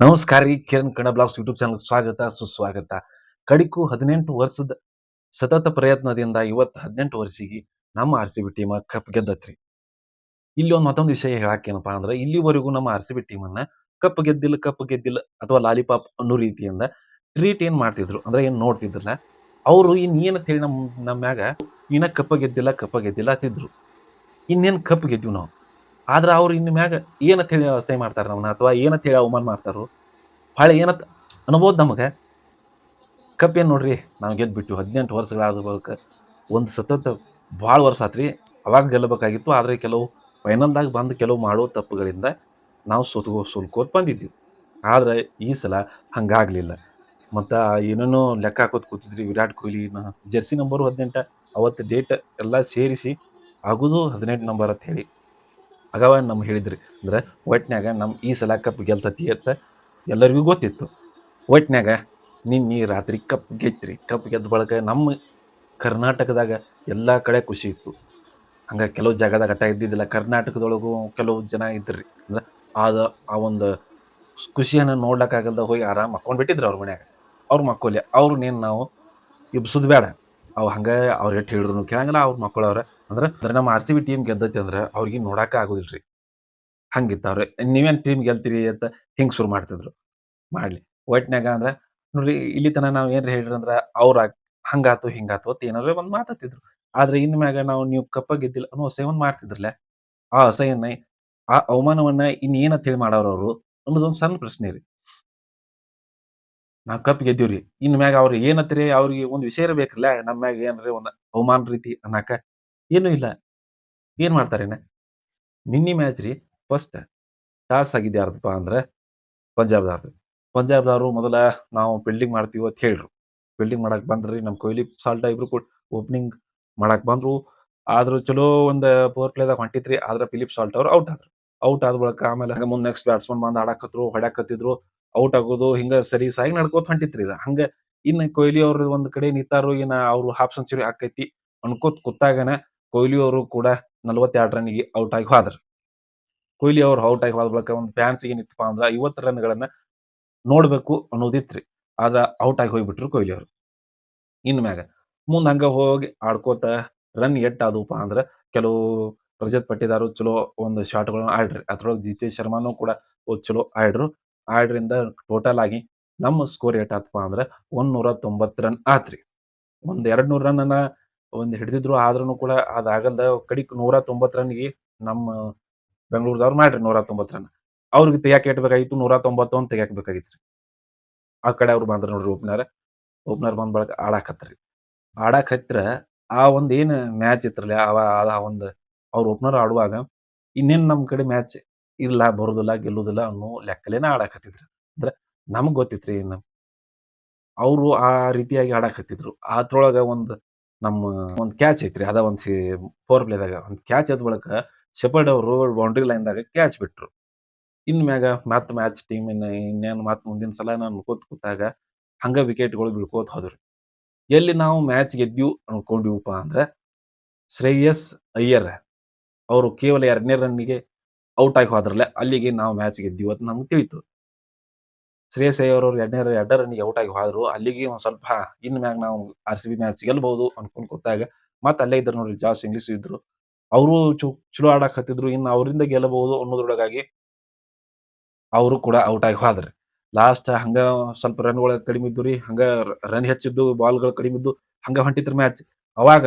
ನಮಸ್ಕಾರ ರೀ Kiran Kannada blogs YouTube channel ಸ್ವಾಗತ ಸುಸ್ವಾಗತ. ಕಡಿಕು 18 ವರ್ಷದ ಸತತ ಪ್ರಯತ್ನದಿಂದ ಇವತ್ತು 18 ವರ್ಷಿಗೆ ನಮ್ಮ ಆರ್-ಸಿ-ಬಿ ಟೀಮ್ ಕಪ್ ಗೆದ್ದತ್ರಿ. ಇಲ್ಲಿ ಮತ್ತೊಂದು ವಿಷಯ ಹೇಳಾಕೇನಪ್ಪಾ ಅಂದ್ರೆ ಇಲ್ಲಿವರೆಗೂ ನಮ್ಮ ಆರ್-ಸಿ-ಬಿ ಟೀಮನ್ನ ಕಪ್ ಗೆದ್ದಿಲ್ಲ ಅಥವಾ ಲಾಲಿಪಾಪ್ ಅನ್ನೋ ರೀತಿಯಿಂದ ಟ್ರೀಟ್ ಏನ್ ಮಾಡ್ತಿದ್ರು ಅಂದ್ರೆ ಏನ್ ನೋಡ್ತಿದ್ರಲ್ಲ ಅವರು ಏನಂತ ಹೇಳಿ ನಮ್ಮ ಮ್ಯಾಗ ಇನ್ನ ಕಪ್ಪ ಗೆದ್ದಿಲ್ಲ ಅಂತಿದ್ರು. ಇನ್ನೇನ್ ಕಪ್ ಗೆದ್ದಿವಿ ನಾವು. ಆದ್ರ ಅವ್ರು ಇನ್ ಮ್ಯಾಗ ಏನಂತ ಹೇಳಿ ಅಸಹ್ಯ ಮಾಡ್ತಾರ ನಮ್ಮನ್ನ ಅಥವಾ ಏನಂತ ಹೇಳಿ ಅವಮಾನ ಮಾಡ್ತಾರೋ ಹೊಳ್ಳಿ ಏನಂತ ಅನ್ಬೋದ್ ನಮಗ. ಕಪ್ ಏನ್ ನೋಡ್ರಿ ನಾವು ಗೆದ್ಬಿಟ್ಟು 18 ವರ್ಷಗಳಾದ ಬಳಿಕ ಒಂದು ಸತತ ಭಾಳ ವರ್ಷ ಆತ್ರಿ. ಅವಾಗ ಗೆಲ್ಲಬೇಕಾಗಿತ್ತು. ಆದ್ರೆ ಕೆಲವು ಫೈನಲ್‌ದಾಗ ಬಂದು ಕೆಲವು ಮಾಡೋ ತಪ್ಪುಗಳಿಂದ ನಾವು ಸೋಲ್ಕೋತ ಬಂದಿದ್ವಿ. ಆದ್ರೆ ಈ ಸಲ ಹಂಗಾಗ್ಲಿಲ್ಲ. ಮತ್ತ ಏನೇನೋ ಲೆಕ್ಕ ಹಾಕೋತ್ ಕೂತಿದ್ರಿ ವಿರಾಟ್ ಕೊಹ್ಲಿನ ಜೆರ್ಸಿ ನಂಬರ್ 18 ಅವತ್ತು ಡೇಟ್ ಎಲ್ಲಾ ಸೇರಿಸಿ ಆಗುದು 18 ನಂಬರ್ ಅಂತ ಹೇಳಿ. ಆಗವ ನಮ್ಗೆ ಹೇಳಿದ್ರಿ. ಅಂದ್ರೆ ಒಟ್ನ್ಯಾಗ ಈ ಸಲ ಕಪ್ ಗೆಲ್ತತಿ ಅಂತ ಎಲ್ಲರಿಗೂ ಗೊತ್ತಿತ್ತು. ಒಟ್ನ್ಯಾಗ ನಿನ್ನೆ ರಾತ್ರಿ ಕಪ್ ಗೆದ್ರಿ. ಕಪ್ ಗೆದ್ದ ಬಳಿಕ ನಮ್ಮ ಕರ್ನಾಟಕದಾಗ ಎಲ್ಲಾ ಕಡೆ ಖುಷಿ ಇತ್ತು. ಹಂಗ ಕೆಲವು ಜಾಗದಾಗ ಅಟ್ಟ ಇದ್ದಿದ್ದಿಲ್ಲ. ಕರ್ನಾಟಕದೊಳಗೂ ಕೆಲವು ಜನ ಇದ್ರಿ. ಅಂದ್ರೆ ಆದ ಆ ಒಂದು ಖುಷಿಯನ್ನ ನೋಡ್ಲಕ್ಕಾಗಲ್ದ ಹೋಗಿ ಆರಾಮ್ ಮಕ್ಕೊಂಡ್ ಬಿಟ್ಟಿದ್ರು ಅವ್ರ ಮನ್ಯಾಗ. ಅವ್ರು ಮಕ್ಕೋಲಿ. ಅವ್ರನ್ನೇನ್ ನಾವು ಎಬ್ಸುದ್ ಬ್ಯಾಡ. ಅವ್ ಹಂಗ ಅವ್ರ್ ಎಷ್ಟ್ ಹೇಳಿದ್ರುನು ಕೇಳಂಗಿಲ್ಲ. ಅವ್ರ್ ಮಕ್ಕೊಳ್ಳವ್ರ. ಅಂದ್ರೆ ನಮ್ಮ ಆರ್-ಸಿ-ಬಿ ಟೀಮ್ ಗೆದ್ದೈತಿ ಅಂದ್ರ ಅವ್ರಿಗೆ ನೋಡಾಕ ಆಗುದಿಲ್ರಿ. ಹಂಗಿತ್ತ ಅವ್ರ. ನೀವೇನ್ ಟೀಮ್ ಗೆಲ್ತೀರಿ ಅಂತ ಹಿಂಗ್ ಶುರು ಮಾಡ್ತಿದ್ರು. ಮಾಡ್ಲಿ. ಒಟ್ನ್ಯಾಗ ಅಂದ್ರ ನೋಡ್ರಿ ಇಲ್ಲಿ ತನ ನಾವ್ ಏನ್ರ ಹೇಳಿದ್ರ ಅಂದ್ರ ಅವ್ರ ಹಂಗಾತು ಹಿಂಗಾತು ಅಂತ ಏನಾರ ಒಂದ್ ಮಾತಾಡ್ತಿದ್ರು. ಆದ್ರೆ ಇನ್ ಮ್ಯಾಗ ನೀವು ಕಪ್ಪ ಗೆದ್ದಿಲ್ಲ ಅನ್ನೋ ಅಸಹ್ಯವನ್ನ ಮಾಡ್ತಿದ್ರಲ್ಲ. ಆ ಅಸಹ್ಯನ ಆ ಅವಮಾನವನ್ನ ಏನಂತ ಹೇಳಿ ಮಾಡಾವ್ರ್ ಅವ್ರು ಅನ್ನೋದೊಂದ್ ಸಣ್ಣ ಪ್ರಶ್ನೆ ರೀ. ನಾವ್ ಕಪ್ ಗೆದ್ದೀವ್ರಿ. ಇನ್ ಮ್ಯಾಗ ಅವ್ರು ಏನಂತ್ರಿ ಅವ್ರಿಗೆ ಒಂದ್ ವಿಷಯ ಇರ್ಬೇಕ್ರಲ್ಲ ನಮ್ ಮ್ಯಾಗ ಏನ್ರಿ ಒಂದ್ ಅವಮಾನ ರೀತಿ ಅನ್ನಾಕ. ಏನೂ ಇಲ್ಲ. ಏನ್ ಮಾಡ್ತಾರಿನ್ನ ನಿನ್ನಿ ಮ್ಯಾಚ್ ರೀ ಫಸ್ಟ್ ಟಾಸ್ ಆಗಿದ್ದ್ ಯಾರ್ದಪ್ಪಾ ಅಂದ್ರ ಪಂಜಾಬ್‌ದವ್ರ್ದು. ಪಂಜಾಬ್‌ದವ್ರು ಮೊದಲ ನಾವು ಫೀಲ್ಡಿಂಗ್ ಮಾಡ್ತೀವಿ ಅಂತ ಹೇಳ್ರು. ಫೀಲ್ಡಿಂಗ್ ಮಾಡಾಕ್ ಬಂದ್ರಿ ನಮ್ ಕೊಹ್ಲಿ, ಸಾಲ್ಟ ಇಬ್ರು ಕೂಡ ಓಪನಿಂಗ್ ಮಾಡಾಕ್ ಬಂದ್ರು. ಆದ್ರೂ ಚಲೋ ಒಂದ್ ಪವರ್ ಪ್ಲೇದಾಗ ಹೊಂಟಿತ್ರಿ. ಆದ್ರ ಫಿಲಿಪ್ ಸಾಲ್ಟ್ ಅವ್ರು ಔಟ್ ಆದ್ರು. ಔಟ್ ಆದ ಬಳಿಕ ಆಮೇಲೆ ಹಂಗ ಮುಂದ್ ನೆಕ್ಸ್ಟ್ ಬ್ಯಾಟ್ಸ್‌ಮನ್ ಬಂದ್ ಆಡಾಕತ್ರು, ಹೊಡ್ಯಾಕತ್ತಿದ್ರು. ಔಟ್ ಆಗೋದು ಹಿಂಗ ಸಲೀಸಾಗಿ ನಡ್ಕೋತ ಹೊಂಟಿತ್ರಿ ಇದ. ಹಂಗ ಇನ್ನ ಕೊಹ್ಲಿ ಅವ್ರು ಒಂದ್ ಕಡೆ ನಿಂತಾರು. ಇನ್ನ ಅವ್ರು ಹಾಫ್ ಸೆಂಚುರಿ ಆಕ್ಕೈತಿ ಅನ್ಕೋತ ಕೂತಾಗನ ಕೊಹ್ಲಿ ಅವರು ಕೂಡ 42 ರನ್ನಿಗೆ ಔಟ್ ಆಗಿ ಹೋದ್ರು. ಕೊಹ್ಲಿ ಅವ್ರು ಔಟ್ ಆಗಿ ಹೋದ ಬಳಿಕ ಒಂದು ಫ್ಯಾನ್ಸ್‌ಗೆ ಏನಿತ್ತಪ್ಪಾ ಅಂದ್ರ 50 ರನ್‌ಗಳನ್ನ ನೋಡ್ಬೇಕು ಅನ್ನೋದಿತ್ರಿ. ಆದ್ರ ಔಟ್ ಆಗಿ ಹೋಗ್ಬಿಟ್ರು ಕೊಹ್ಲಿ ಅವ್ರು. ಇನ್ ಮ್ಯಾಗ ಮುಂದ್ ಹಂಗ ಹೋಗಿ ಆಡ್ಕೋತ ರನ್ ಎಷ್ಟ್ ಆದವಪ್ಪಾ ಅಂದ್ರ ಕೆಲವು ರಜತ್ ಪಟ್ಟಿದಾರು ಚಲೋ ಒಂದು ಶಾಟ್‌ಗಳನ್ನ ಆಡ್ರಿ. ಅದ್ರೊಳಗೆ ಜಿತೇಶ್ ಶರ್ಮಾನು ಕೂಡ ಚಲೋ ಆಡ್ರು. ಆಡ್ರಿಂದ ಟೋಟಲ್ ಆಗಿ ನಮ್ಮ ಸ್ಕೋರ್ ಎಷ್ಟ್ ಆತಪ್ಪಾ ಅಂದ್ರ 190 ರನ್ ಆತ್ರಿ. ಒಂದ್ 200 ರನ್ನನ್ನ ಹಿಡಿದಿದ್ರು. ಆದ್ರೂನು ಕೂಡ ಅದಾಗಲ್ದ ಕಡಿಕ್ 190 ರನ್‌ಗೆ ನಮ್ಮ ಬೆಂಗಳೂರದವ್ರು ಮಾಡ್ರಿ 190 ರನ್. ಅವ್ರಿಗೆ ತೆಗ್ಯಾಕ್ ಎಷ್ಟ್ ಬೇಕಾಗಿತ್ತು 190 ಅಂತ ತೆಗ್ಯಾಕ್ ಬೇಕಾಗಿತ್ರಿ. ಆ ಕಡೆ ಅವ್ರು ಬಂದ್ರ ನೋಡ್ರಿ ಓಪನರ್. ಓಪನರ್ ಬಂದ ಬಳಿಕ ಆಡಾಕತ್ರಿ. ಆಡಾಕ್ ಹತ್ರ ಆ ಒಂದ್ ಏನ್ ಮ್ಯಾಚ್ ಇತ್ರಲ್ಲ ಆ ಒಂದ್ ಅವ್ರ ಓಪನರ್ ಆಡುವಾಗ ಇನ್ನೇನ್ ನಮ್ ಕಡೆ ಮ್ಯಾಚ್ ಇಲ್ಲ ಬರುದಿಲ್ಲ, ಗೆಲ್ಲುದಿಲ್ಲ ಅನ್ನೋ ಲೆಕ್ಕಲೇನ ಆಡಾಕತ್ತಿದ್ರು. ಅಂದ್ರ ನಮಗ್ ಗೊತ್ತಿತ್ರಿ ಅವ್ರು ಆ ರೀತಿಯಾಗಿ ಆಡಾಕತ್ತಿದ್ರು. ಅದ್ರೊಳಗ ನಮ್ಮ ಒಂದ್ ಕ್ಯಾಚ್ ಐತ್ರಿ. ಅದ ಒಂದ್ ಪವರ್ ಪ್ಲೇದಾಗ ಒಂದ್ ಕ್ಯಾಚ್ ಆದ ಬಳಿಕ ಶೆಪರ್ಡ್ ಅವರು ಬೌಂಡರಿ ಲೈನ್‌ದಾಗ ಕ್ಯಾಚ್ ಬಿಟ್ರು. ಇನ್ ಮ್ಯಾಗ ಮ್ಯಾಚ್ ಟೀಮ್ ಇನ್ನೇನು ಮುಂದಿನ ಸಲ ಅನ್ಕೋತ ಕೂತಾಗ ಹಂಗ ವಿಕೆಟ್‌ಗಳು ಬೀಳ್ಕೋತ ಹೋದ್ವು. ಎಲ್ಲಿ ನಾವು ಮ್ಯಾಚ್ ಗೆದ್ದೀವ್ ಅನ್ಕೊಂಡಿವಪ್ಪಾ ಅಂದ್ರ ಶ್ರೇಯಸ್ ಅಯ್ಯರ್ ಅವರು ಕೇವಲ 2ನೇ ರನ್ನಿಗೆ ಔಟ್ ಆಗಿ ಹೋದ್ರಲ್ಲ ಅಲ್ಲಿಗೆ ನಾವು ಮ್ಯಾಚ್ ಗೆದ್ದೀವಿ ಅಂತ ನಮ್ಗೆ ತಿಳಿತು. ಶ್ರೇಯಸ್ ಅಯ್ಯರ್ ಅವರು 2 ರನ್ನಿಗೆ ಔಟ್ ಆಗಿ ಹೋದ್ರು. ಅಲ್ಲಿಗೆ ಒಂದ್ ಸ್ವಲ್ಪ ಇನ್ ಮ್ಯಾಗ ನಾವು ಆರ್-ಸಿ-ಬಿ ಮ್ಯಾಚ್ ಗೆಲ್ಬಹುದು ಅನ್ಕೊಂಡ್ ಕೂತಾಗ ಮತ್ತ್ ಅಲ್ಲೇ ಇದ್ರು ನೋಡ್ರಿ ಜಾಸ್ ಇಂಗ್ಲಿಷ್ ಇದ್ರು. ಅವರು ಚಲೋ ಆಡಾಕತ್ತಿದ್ರು. ಇನ್ನು ಅವರಿಂದ ಗೆಲ್ಲಬಹುದು ಅನ್ನೋದ್ರೊಳಗಾಗಿ ಅವರು ಕೂಡ ಔಟ್ ಆಗಿ ಹೋದ್ರಿ. ಲಾಸ್ಟ್ ಹಂಗ ಸ್ವಲ್ಪ ರನ್‌ಗಳು ಕಡಿಮೆ ಇದ್ದುರಿ. ಹಂಗ ರನ್ ಹೆಚ್ಚಿದ್ದು, ಬಾಲ್‌ಗಳು ಕಡಿಮೆ ಇದ್ದು ಹಂಗ ಹೊಂಟಿತ್ರಿ ಮ್ಯಾಚ್. ಅವಾಗ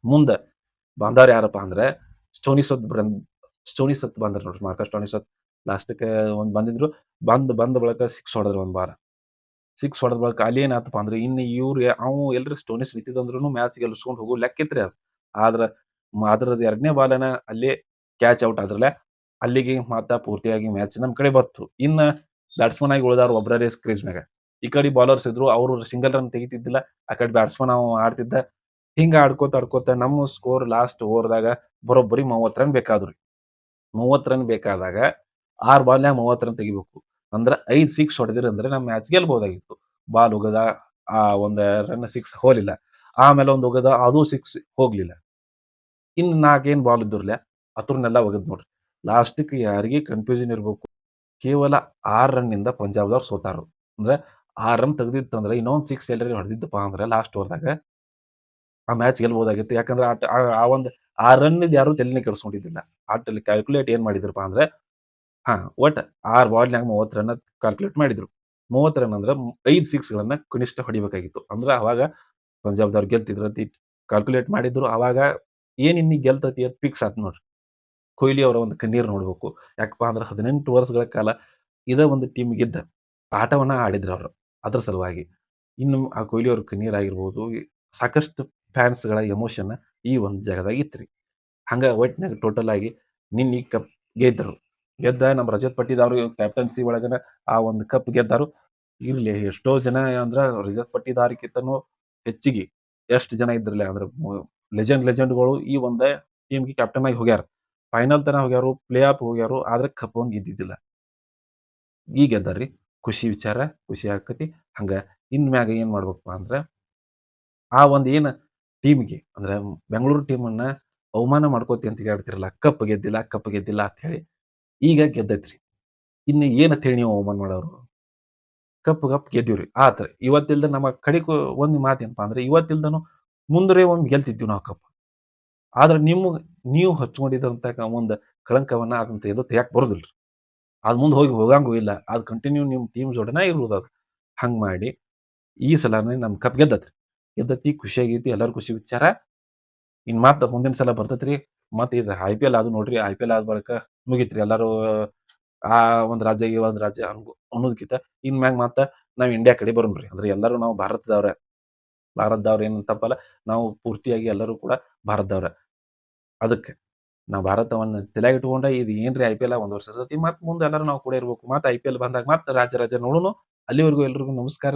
ಮುಂದ ಬಂದವ್ರ್ ಯಾರಪ್ಪಾ ಅಂದ್ರೆ ಸ್ಟೋನಿಸ್ ಬಂದ್ರು ನೋಡ್ರಿ. ಮಾರ್ಕಸ್ ಸ್ಟೋನಿಸ್ ಲಾಸ್ಟ್‌ಗೆ ಒಂದ್ ಬಂದಿದ್ರು. ಬಂದ ಬಳಿಕ 6 ಹೊಡೆದ್ರು ಒಂದ್ ಬಾರ. 6 ಹೊಡೆದ ಬಳಿಕ ಅಲ್ಲಿ ಏನಾತಪ್ಪಾ ಅಂದ್ರೆ ಇನ್ನು ಎಲ್ರಿ ಸ್ಟೋನಿಸ್ ನಿಂತಿದ್ದಂದ್ರುನು ಮ್ಯಾಚ್ ಗೆಲ್ಸ್ಕೊಂಡ್ ಹೋಗೋ ಲೆಕ್ಕಿತ್ರಿ ಅದು. ಆದ್ರ ಅದ್ರದ್ 2ನೇ ಬಾಲನ್ನ ಅಲ್ಲೇ ಕ್ಯಾಚ್ ಔಟ್ ಆದ್ರಲ್ಲ ಅಲ್ಲಿಗೆ ಮತ್ತ ಪೂರ್ತಿಯಾಗಿ ಮ್ಯಾಚ್ ನಮ್ ಕಡೆ ಬತ್ತು. ಇನ್ನ ಬ್ಯಾಟ್ಸ್‌ಮನ್ ಆಗಿ ಉಳಿದವ್ರು ಒಬ್ರೇ ಕ್ರೀಸ್ ಮ್ಯಾಗ. ಈ ಕಡೆ ಬೌಲರ್ಸ್ ಇದ್ರು. ಅವ್ರು ಸಿಂಗಲ್ ರನ್ ತೆಗಿತಿದ್ದಿಲ್ಲ. ಆ ಕಡೆ ಬ್ಯಾಟ್ಸ್‌ಮನ್ ಆಡ್ತಿದ್ದ. ಹಿಂಗ ಆಡ್ಕೋತ ನಮ್ಮ ಸ್ಕೋರ್ ಲಾಸ್ಟ್ ಓವರ್‌ದಾಗ ಬರೋಬ್ಬರಿ 30 ರನ್ ಬೇಕಾದ್ವು. 30 ರನ್ ಬೇಕಾದಾಗ 6 ಬಾಲ್ನ್ಯಾಗ 30 ರನ್ ತೆಗಿಬೇಕು. ಅಂದ್ರ 5 ಸಿಕ್ಸ್ ಹೊಡೆದಿರಂದ್ರೆ ನಮ್ ಮ್ಯಾಚ್ ಗೆಲ್ಬಹುದಾಗಿತ್ತು. ಬಾಲ್ ಉಗದ ಒಂದ್ ರನ್ ಸಿಕ್ಸ್ ಹೋಲಿಲ್ಲ. ಆಮೇಲೆ ಒಂದ್ ಉಗದ ಅದು ಸಿಕ್ಸ್ ಹೋಗ್ಲಿಲ್ಲ. ಇನ್ನು 4 ಏನ್ ಬಾಲ್ ಇದ್ದುರ್ಲೆ ಅತ್ರನೆಲ್ಲ ಒಗದ್ ನೋಡ್ರಿ. ಲಾಸ್ಟ್‌ಕ್ ಯಾರಿಗಿ ಕನ್‌ಫ್ಯೂಷನ್ ಇರ್ಬೇಕು. ಕೇವಲ 6 ರನ್ನಿಂದ ಪಂಜಾಬ್‌ದವ್ರು ಸೋತಾರು. ಅಂದ್ರೆ 6 ರನ್ ತೆಗ್ದಿತ್ತಂದ್ರೆ ಇನ್ನೊಂದು 6 ಎಲ್ಲರೆ ಹೊಡೆದಿದ್ದಪ್ಪಾ ಅಂದ್ರೆ ಲಾಸ್ಟ್ ಓವರ್‌ದಾಗ ಆ ಮ್ಯಾಚ್ ಗೆಲ್ಬಹುದಾಗಿತ್ತು. ಯಾಕಂದ್ರೆ ಆ ಒಂದು ಆ ರನ್‌ನಿದ್ ಯಾರು ತಲಿನೇ ಕೆಡಿಸ್ಕೊಂಡಿದ್ದಿಲ್ಲ. ಅಲ್ಲಿ ಕ್ಯಾಲ್ಕುಲೇಟ್ ಏನ್ ಮಾಡಿದ್ರಪ್ಪಾ ಅಂದ್ರೆ ಹಾ, ಒಟ್ಟ 6 ಬಾಲ್‌ನ್ಯಾಗ 30 ರನ್ ಕ್ಯಾಲ್ಕುಲೇಟ್ ಮಾಡಿದ್ರು. 30 ರನ್ ಅಂದ್ರ 5 ಸಿಕ್ಸ್‌ಗಳನ್ನ ಕನಿಷ್ಠ ಹೊಡಿಬೇಕಾಗಿತ್ತು. ಅಂದ್ರ ಅವಾಗ ಪಂಜಾಬ್‌ದವ್ರು ಗೆಲ್ತಿದ್ರು ಅಂತ ಕ್ಯಾಲ್ಕುಲೇಟ್ ಮಾಡಿದ್ರು. ಅವಾಗ ಏನ್ ಇನ್ನೀಗ ಗೆಲ್ತೈತಿ ಅಂತ ಫಿಕ್ಸ್ ಆತ್ ನೋಡ್ರಿ. ಕೊಹ್ಲಿ ಅವರ ಒಂದು ಕಣ್ಣೀರ್ ನೋಡ್ಬೇಕು. ಯಾಕಪ್ಪಾ ಅಂದ್ರ 18 ವರ್ಷಗಳ ಕಾಲ ಇದ ಒಂದು ಟೀಮ್‌ಗಿದ್ದ ಆಟವನ್ನ ಆಡಿದ್ರವ್ರು. ಅದ್ರ ಸಲುವಾಗಿ. ಇನ್ನು ಆ ಕೊಹ್ಲಿ ಅವ್ರ ಕಣ್ಣೀರಾಗಿರ್ಬೋದು, ಸಾಕಷ್ಟು ಫ್ಯಾನ್ಸ್‌ಗಳ ಎಮೋಷನ್ ಈ ಒಂದು ಜಾಗದಾಗ ಇತ್ರಿ. ಹಂಗ ಒಟ್ನಾಗ ಟೋಟಲ್ ಆಗಿ ನಿನ್ನಿ ಕಪ್ ಗೆದ್ರು. ಗೆದ್ದ ನಮ್ಮ ರಜತ್ ಪಟ್ಟಿದಾರ್ ಕ್ಯಾಪ್ಟನ್ಸಿ ಒಳಗನ ಆ ಒಂದು ಕಪ್ ಗೆದ್ದಾರು. ಇರ್ಲಿ ಎಷ್ಟೋ ಜನ ಅಂದ್ರ ರಜತ್ ಪಟ್ಟಿದಾರ್‌ಕಿಂತನೂ ಹೆಚ್ಚಿಗಿ ಎಷ್ಟ್ ಜನ ಇದ್ರಲ್ಲ ಅಂದ್ರ ಲೆಜೆಂಡ್‌ಗಳು ಈ ಒಂದ ಟೀಮ್‌ಗೆ ಕ್ಯಾಪ್ಟನ್ ಆಗಿ ಹೋಗ್ಯಾರ. ಫೈನಲ್ ತನಕ ಹೋಗ್ಯಾರು, ಪ್ಲೇ ಆಫ್ ಹೋಗ್ಯಾರು. ಆದ್ರ ಕಪ್ ಒಂದ್ ಗೆದ್ದಿದ್ದಿಲ್ಲ. ಈಗ ಗೆದ್ದಾರ್ರಿ. ಖುಷಿ ವಿಚಾರ, ಖುಷಿ ಆಕ್ಕತಿ. ಹಂಗ ಇನ್ಮ್ಯಾಗ ಏನ್ ಮಾಡ್ಬೇಕಪ್ಪಾ ಅಂದ್ರ, ಆ ಒಂದ್ ಏನ್ ಟೀಮ್‌ಗೆ ಅಂದ್ರ ಬೆಂಗಳೂರು ಟೀಮನ್ನ ಅವಮಾನ ಮಾಡ್ಕೋತಿ ಅಂತ ಹೇಳಾಡ್ತಿರಲ್ಲ, ಕಪ್ ಗೆದ್ದಿಲ್ಲ, ಕಪ್ ಗೆದ್ದಿಲ್ಲ ಅಂತ ಹೇಳಿ. ಈಗ ಗೆದ್ದೈತ್ರಿ. ಇನ್ನು ಏನಂತ ಹೇಳಿ ನೀವು ಅವಮಾನ ಮಾಡೋರು? ಕಪ್ ಗೆದ್ದೀವ್ರಿ. ಆತ್ ಇವತ್ತಿಲ್ದ ನಮ್ಮ ಕಡೆಕು ಒಂದ್ ಮಾತೇನಪ್ಪಾ ಅಂದ್ರೆ, ಇವತ್ತಿಲ್ದನು ಮುಂದರಿ ಒಮ್ಮೆ ಗೆಲ್ತಿದ್ವಿ ನಾವು ಕಪ್. ಆದ್ರ ನೀವು ಹಚ್ಕೊಂಡಿದಂತ ಒಂದು ಕಳಂಕವನ್ನ ಅದನ್ನ ತೆಗೆದು ತೆಗ್ಯಾಕ್ ಬರುದಿಲ್ರಿ. ಅದ್ ಮುಂದ್ ಹೋಗಂಗೂ ಇಲ್ಲ. ಅದು ಕಂಟಿನ್ಯೂ ನಿಮ್ ಟೀಮ್ ಜೋಡನ ಇರುದದು. ಹಂಗ್ ಮಾಡಿ ಈ ಸಲಾನು ನಮ್ ಕಪ್ ಗೆದ್ದತ್ರಿ. ಗೆದ್ದತಿ ಖುಷಿಯಾಗೈತಿ. ಎಲ್ಲಾರು ಖುಷಿ ವಿಚಾರ. ಇನ್ ಮತ್ತ ಮುಂದಿನ ಸಲ ಬರ್ತೈತ್ರಿ. ಮತ್ ಇದು ಐಪಿಎಲ್ ಅದು ನೋಡ್ರಿ. ಐಪಿಎಲ್ ಆದ ಬಳಿಕ ಮುಗೀತ್ರಿ. ಎಲ್ಲಾರು ಆ ಒಂದ್ ರಾಜ್ಯ, ಈ ಒಂದ್ ರಾಜ್ಯ ಅನ್ನೋದ್ಕಿಂತ ಇನ್ಮ್ಯಾಗ ಮತ್ತ ನಾವ್ ಇಂಡಿಯಾ ಕಡೆ ಬರೋಣ್ರಿ. ಅಂದ್ರೆ ಎಲ್ಲಾರು ನಾವು ಭಾರತದವ್ರ. ಭಾರತದವ್ರ ಏನ್ ತಪ್ಪಲ್ಲ. ನಾವು ಪೂರ್ತಿಯಾಗಿ ಎಲ್ಲರೂ ಕೂಡ ಭಾರತದವ್ರ. ಅದಕ್ಕೆ ನಾವು ಭಾರತವನ್ನ ತಲ್ಯಾಗ ಇಟ್ಕೊಂಡ ಇದು ಏನ್ರಿ ಐಪಿಎಲ್ ಒಂದ್ ವರ್ಷ ಇರ್ತೈತಿ. ಮತ್ ಮುಂದ ಎಲ್ಲಾರು ನಾವು ಕೂಡ ಇರ್ಬೇಕು. ಮತ್ ಐಪಿಎಲ್ ಬಂದಾಗ ಮತ್ ರಾಜ್ಯ ನೋಡುನು. ಅಲ್ಲಿವರೆಗೂ ಎಲ್ರಿಗೂ ನಮಸ್ಕಾರ.